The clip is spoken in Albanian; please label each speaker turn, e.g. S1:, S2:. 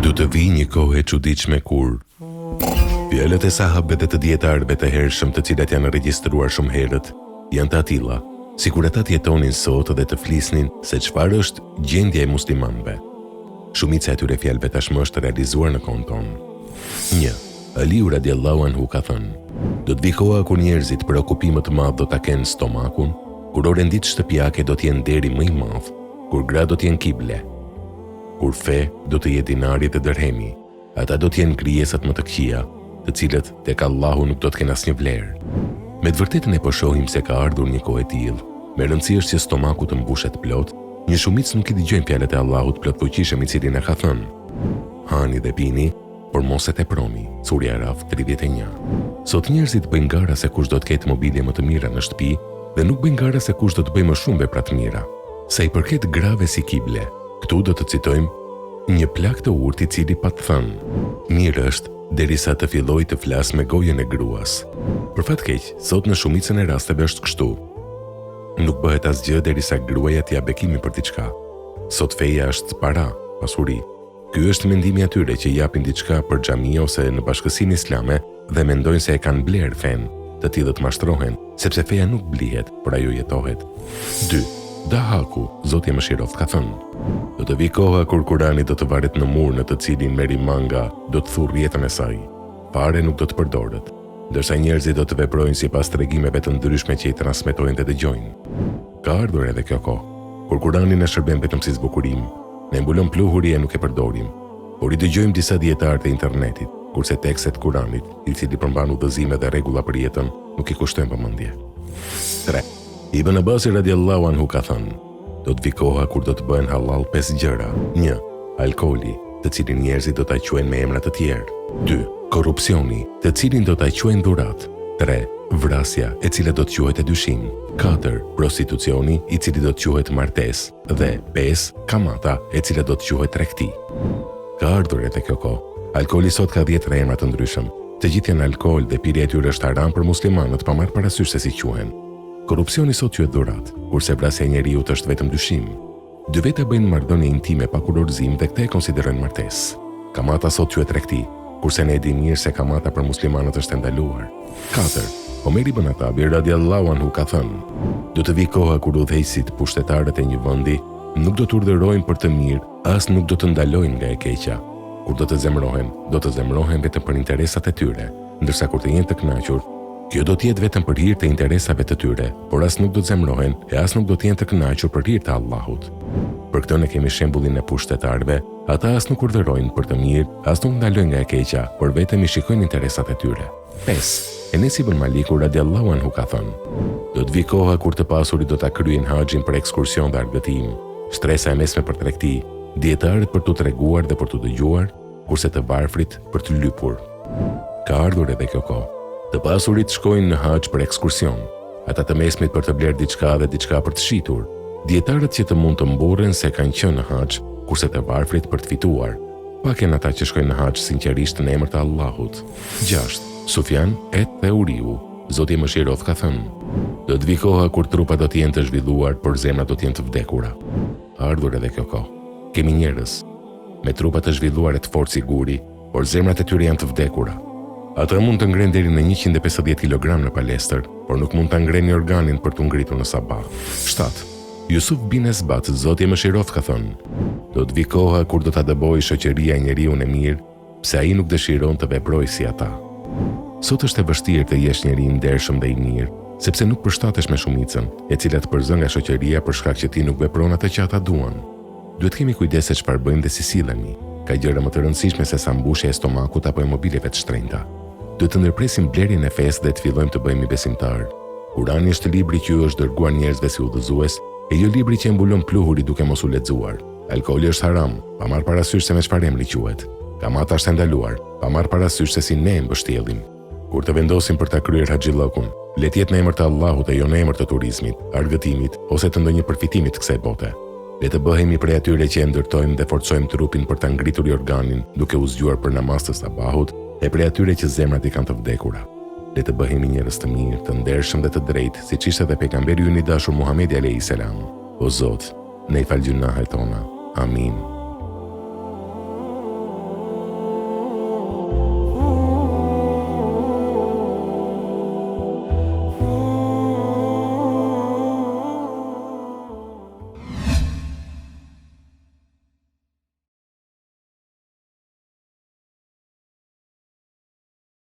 S1: Du të vi një kohë e çuditshme kur fjalët e sahabëve dhe të dietarëve të hershëm, të cilat janë regjistruar shumë herët, janë të atilla, sikur ata të jetonin sot dhe të flisnin se çfarë është gjendja e muslimanëve. Shumica e tyre fjalëve tashmë është realizuar në kohën tonë. 1. Aliu radiallahu anhu ka thënë: do të vi koha kur njerëzit për okupim të madh do ta kenë stomakun, kur orendit shtëpiake do të jenë deri më i madh, kur gra do të jenë kible, kur fe do të jetë dinari dhe dërhemi, ata do të jenë krijesat më të këqija, të cilët tek Allahu nuk do të kenë asnjë vlerë. Me të vërtetën e po shohim se ka ardhur një kohë e tillë, me rëndësi është që stomaku të mbushet plot, një shumicë nuk i dëgjojnë fjalët e Allahut plotfuqishëm i cili na ka thënë: hani dhe pini, por mos e teproni. Surja Araf 31. Sot njerëzit bëjnë gara se kush do të ketë mobilje më të mira në shtëpi dhe nuk bëjnë gara se kush do të bëjë më shumë vepra të mira. Sa i përket grave si kible, këtu do të citojmë një plak të urtë i cili pa të thënë: mirë është derisa të filloj të flas me gojën e gruas. Për fat keq, sot në shumicën e rasteve është kështu. Nuk bëhet asgjë derisa gruaja t'ia bekimin për diçka. Sot feja është para, pasuri. Ky është mendimi atyre që japin diçka për xhami ose në bashkësinë islame dhe mendojnë se e kanë bler fen. Të tillët mashtrohen, sepse feja nuk blihet, por ajo jetohet. 2. Dahaku, Zoti mëshiroft, ka thënë: do të vi koha kur Kurani do të varet në mur në të cilin Meri Manga do të thurrë jetën e saj. Fare nuk do të përdoret, ndërsa njerëzit do të veprojnë sipas tregimeve të ndryshme që i transmetojnë dhe dëgjojnë. Ka ardhur edhe kjo kohë, kur Kurani na shërben vetëm si zbukurim. Ne mbulon pluhuri e nuk e përdorim, por i dëgjojmë disa dietarë të internetit, kurse tekstet Kuranit, i cili përmban udhëzime dhe rregulla për jetën, nuk i kushtojnë vëmendje. 3. Ibn Abbas radiallahu anhu ka thënë: do të vi koha kur do të bëhen halal 5 gjëra. 1. Alkooli, të cilin njerëzit do ta quajnë me emra të tjerë. 2. Korrupsioni, të cilin do ta quajnë dhurat. 3. Vrasja, e cila do të quhet e dyshim. 4. Prostitucioni, i cili do të quhet martesë. Dhe 5. Kamata, e cila do të quhet tregti. Ka ardhur edhe kjo kohë. Alkooli sot ka 10 emra të ndryshëm. Të gjithë janë alkool dhe pirja e tyre është haram për muslimanët, pa marrë parasysh se si quhen. Korrupsioni sot quhet dhurat, kurse vrasja e njeriut është vetëm dyshim. Dy veta bëjnë marrëdhënie intime pa kurorëzim dhe këtë e konsiderojnë martesë. Kamata sot quhet tregti, kurse ne e dimë mirë se kamata për muslimanët është ndaluar. 4. Omer ibn Khattabi radiallahu anhu ka thënë: do të vi koha kur udhëheqësit, pushtetarët e një vendi nuk do të urdhërojnë për të mirë, as nuk do të ndalojnë nga e keqja. Kur do të zemrohen vetëm për interesat e tyre, ndërsa kur të jenë të kënaqur, kjo do të jetë vetëm për hir të interesave të tyre, por as nuk do të zemrohen e as nuk do të jenë të kënaqur për hir të Allahut. Për këtë ne kemi shembullin e pushtetarëve, ata as nuk urdhërojnë për të mirë, as nuk ndalojnë nga e keqja, por vetëm i shikojnë interesat e tyre. 5. Enes ibn Maliku radiallahu anhu ka thënë: do të vi koha kur të pasurit do ta kryejnë haxhin për ekskursion dhe argëtim, shtresa e mesme për tregti, dietarët për t'u treguar dhe për t'u dëgjuar, kurse të varfrit për të lypur. Ka ardhur edhe kjo kohë. Të pasurit shkojnë në haxh për ekskursion, ata të mesmit për të bler diçka dhe diçka për të shitur, dietarët që të mund të mburren se kanë qenë në haxh, kurse të varfrit për të fituar. Pak janë ata që shkojnë në haxh sinqerisht në emër të Allahut. 6. Sufjan et Theuriu, Zoti mëshiroft, ka thënë: do të vi koha kur trupat do të jenë të zhvilluar, por zemrat do të jenë të vdekura. Ardhur edhe kjo kohë. Kemi njerëz me trupa të zhvilluar e të fortë si guri, por zemrat e tyre janë të vdekura. Ata mund të ngrenë deri në 150 kg në palestër, por nuk mund ta ngrenë organin për të ngritur në sabah. 7. Yusuf bin Esbat, Zoti mëshiroft, ka thënë: do të vi koha kur do ta dëbojë shoqëria e njeriu në mirë, pse ai nuk dëshiron të veprojë si ata. Sot është e vështirë të jesh njeri i ndershëm dhe i mirë, sepse nuk përshtatesh me shumicën, e cila të përzon nga shoqëria për shkak që ti nuk vepron atë që ata duan. Duhet kemi kujdes se çfarë bëjmë dhe si sillemi. Ka gjëra më të rëndësishme se sa mbushja e stomakut apo e mobileve të shtrenjta. Duhet të ndërpresim blerjen e fesë dhe të fillojmë të bëhemi besimtar. Kurani është libri që ju është dërguar njerëzve si udhëzues, e jo libri që e mbulon pluhuri duke mos u lexuar. Alkooli është haram, pa marrë parasysh se me çfarë emri quhet. Kamata është ndaluar, pa marrë parasysh se si ne e mbështjellim. Kur të vendosim për ta kryer haxhillokun, le të jetë në emër të Allahut e jo në emër të turizmit, argëtimit ose të ndonjë përfitimi të kësaj bote. Le të bëhemi prej atyre që e ndërtojmë dhe forcojmë trupin për ta ngritur organin duke u zgjuar për namaz të sabahut, e prej atyre që zemrat i kanë të vdekura. Le të bëhemi njerëz të mirë, të ndershëm dhe të drejtë, siç ishte edhe pejgamberi ynë i dashur Muhamedi alayhis salam. O Zot, ne i fal gjunahet tona. Amin.